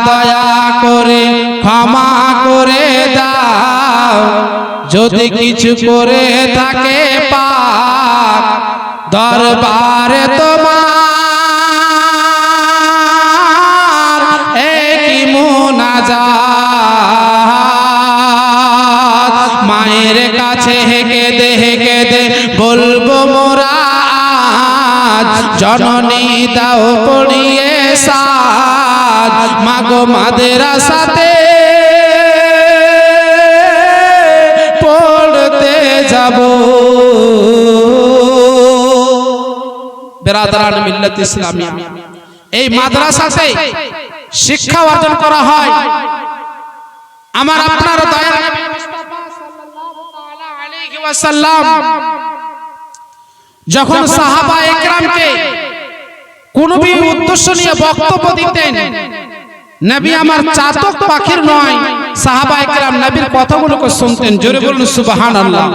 দয়া করে ক্ষমা করে দাও, যদি কিছু করে থাকে পাক দরবারে তোমার একই মুনাজাত। মায়ের কাছে হেঁকে দে বলবো মোরা আজ, জননী দাও পড়িয়ে সাজ, মাগো মাদ্রাসাতে পড়তে যাব। বেরাদারান মিল্লাত ইসলামিয়া, এই মাদ্রাসাতে শিক্ষা অর্জন করা হয়। আমার আপনার দয়ার নবী মুস্তাফা সাল্লাল্লাহু তাআলা আলাইহি ওয়াসাল্লাম যখন সাহাবা একরামকে কোনো উদ্দেশ্য নিয়ে বক্তব্য দিতেন, নবী আমার চাতক পাখির নয়, সাহাবা একরাম নবীর কথাগুলোকে শুনতেন। জোরে বলুন সুবহানাল্লাহ।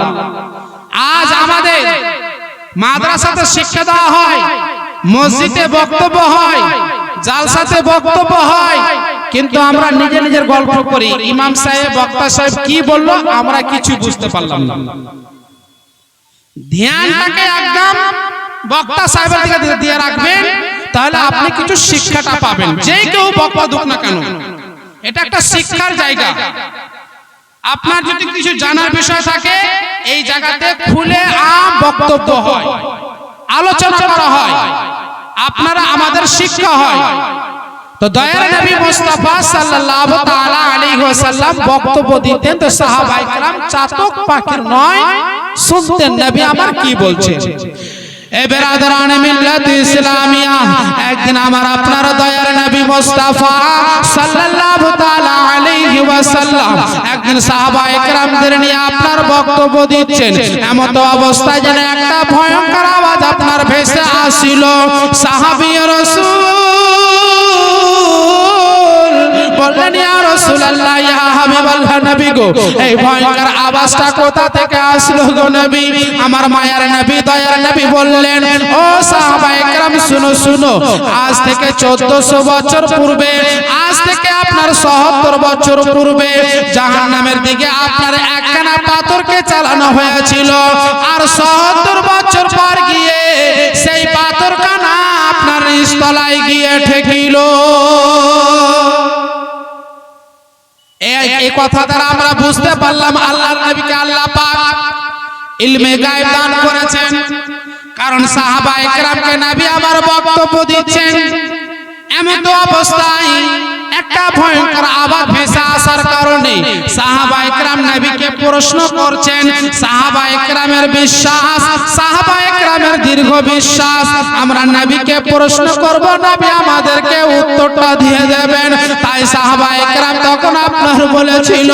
আজ আমাদের মাদ্রাসাতে শিক্ষা দেওয়া হয়, মসজিদে বক্তব্য হয়, জালসাতে বক্তব্য হয়, কিন্তু আমরা নিজের গল্প করি। ইমাম সাহেব বক্তা সাহেব কি বললো আমরা কিছু বুঝতে পারলাম না। ধ্যানটাকে একদম বক্তা সাহেবের দিকে দিয়ে রাখবেন, তাহলে আপনি কিছু শিক্ষাটা পাবেন। যে কেউ বক্তা দুক না কেন, এটা একটা শিক্ষার জায়গা। আপনার যদি কিছু জানার বিষয় থাকে এই জায়গাতে খুলে আম বক্তব্য হয়, আলোচনা করা হয়, আপনারা আমাদের শিক্ষা হয়। তো দয়ার নবী মুস্তাফা সাল্লাল্লাহু তাআলা আলাইহি ওয়াসাল্লাম বক্তব্য দিতেন, তো সাহাবায়ে কেরাম চাতক পাখির নয়, শুনতেন নবী আমার কি বলছেন। এ বেরাদারান মিল্লাত ইসলামিয়া, একদিন আমার আপনার দয়ার নবী মুস্তাফা সাল্লাল্লাহু তাআলা আলাইহি ওয়াসাল্লাম একদিন সাহাবায়ে কেরামদের নিয়ে আপনার বক্তব্য দিচ্ছেন। এমন তো অবস্থায় যেন একটা ভয়ঙ্কর আওয়াজ আপনার ভেসে আসিল। সাহাবী রাসূল বললেন, ইয়া রাসূলুল্লাহ, ইয়া হাবিবাল্লাহ, নবী গো, এই ভয়ঙ্কর আওয়াজটা কোথা থেকে আসলো গো নবী? আমার মায়ের নবী দয়ার নবী বললেন, ও সাহাবায়ে কেরাম শুনো, আজ থেকে 1400 বছর পূর্বে, আজ থেকে আপনার ৭০ বছর পূর্বে জাহান্নামের দিকে আপনার একখানা পাথরকে চালানো হয়েছিল, আর ৭০ বছর পর গিয়ে সেই পাথরখানা আপনার নিচতলায় গিয়ে ঠেকিল। এই কথা দ্বারা আমরা বুঝতে পারলাম আল্লাহর নবীকে আল্লাহ পাক ইলমে গায়ব দান করেছেন। কারণ সাহাবায়ে কেরামকে নবী আমার বক্তব্য দিচ্ছেন, এমন তো অবস্থায় একটা ভয়ঙ্কর আওয়াজ ভেসে আসার কারণে সাহাবায়ে কেরাম নবীকে প্রশ্ন করছেন। সাহাবায়ে কেরামের বিশ্বাস, সাহাবায়ে কেরামের দীর্ঘ বিশ্বাস, আমরা নবীকে প্রশ্ন করব, নবী আমাদেরকে উত্তরটা দিয়ে দেবেন। তাই সাহাবায়ে কেরাম তখন আপনার বলেছিল,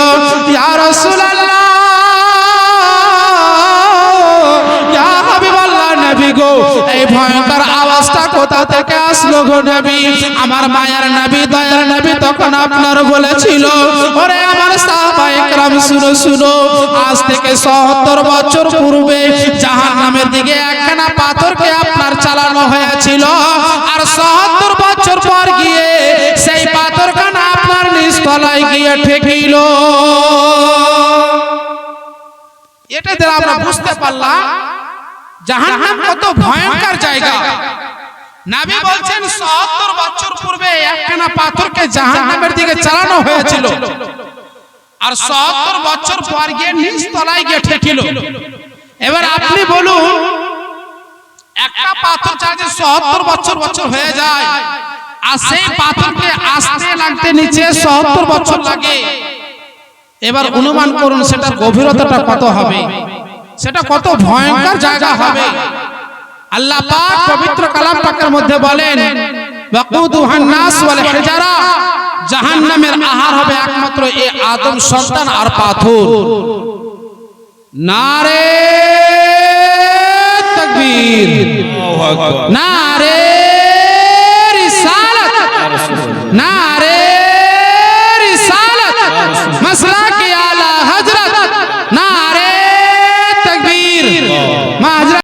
ইয়া রাসূলুল্লাহ, ইয়া হাবিবাল্লাহ, নবী গো, এই ভয়ঙ্কর আওয়াজটা কোথা থেকে আসলো গো নবী? আমার মায়ের নবী দয়ার নবী তখন আপনার বলেছিল, ওরে আমার সাহাবায়ে কেরাম শুনো, আজ থেকে ৭০ বছর পূর্বে জাহান্নামের দিকে একখানা পাথরকে আপনার চালানো হয়েছিল, আর ৭০ বছর পর গিয়ে সেই পাথরখানা আপনার নিচতলায় গিয়ে ঠেকিল। এটা দ্বারা আমরা বুঝতে পারলাম জাহান্নাম কত ভয়ঙ্কর জায়গা। নবী বলছেন ৭০ বছর পূর্বে একখানা পাথরকে জাহান্নামের দিকে চালানো হয়েছিল, আর ৭০ বছর পর গিয়ে নিচতলায় গিয়ে ঠেকিল। এবার আপনি বলুন, একটা পাথর চার্জে ৭০ বছর হয়ে যায়, আর সেই পাথরকে আসতে লাগতে নিচে ৭০ বছর লাগে। এবার অনুমান করুন সেটা গভীরতাটা কত হবে, সেটা কত ভয়ঙ্কর জায়গা হবে। আল্লাহ পাক পবিত্র কালাম পাকের মধ্যে বলেন, ওয়াকুদুহান নাস ওয়াল হিজারা, জাহান্নামের আহার হবে একমাত্র এই আদম সন্তান আর পাথর। নারে তাকবীর, না